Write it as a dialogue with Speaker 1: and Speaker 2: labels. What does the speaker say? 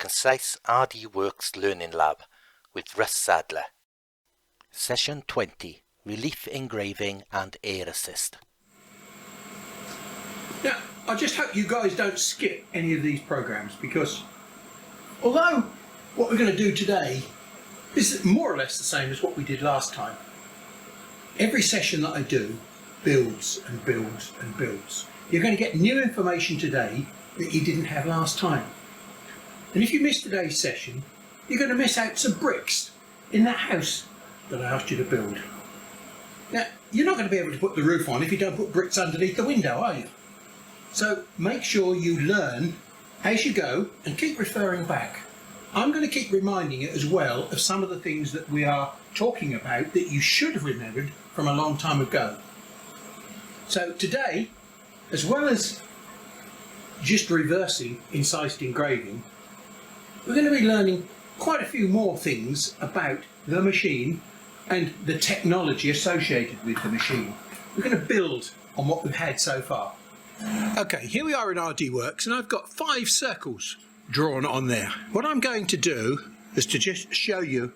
Speaker 1: Concise RDWorks Learning Lab with Russ Sadler. Session 20, Relief Engraving and Air Assist.
Speaker 2: Now, I just hope you guys don't skip any of these programs, because although what we're going to do today is more or less the same as what we did last time, every session that I do builds and builds and builds. You're going to get new information today that you didn't have last time. And if you miss today's session, you're going to miss out some bricks in that house that I asked you to build. Now, you're not going to be able to put the roof on if you don't put bricks underneath the window, are you? So make sure you learn as you go and keep referring back. I'm going to keep reminding you as well of some of the things that we are talking about that you should have remembered from a long time ago. So today, as well as just reversing incised engraving, we're going to be learning quite a few more things about the machine and the technology associated with the machine. We're going to build on what we've had so far. Okay, here we are in RDWorks, and I've got 5 circles drawn on there. What I'm going to do is to just show you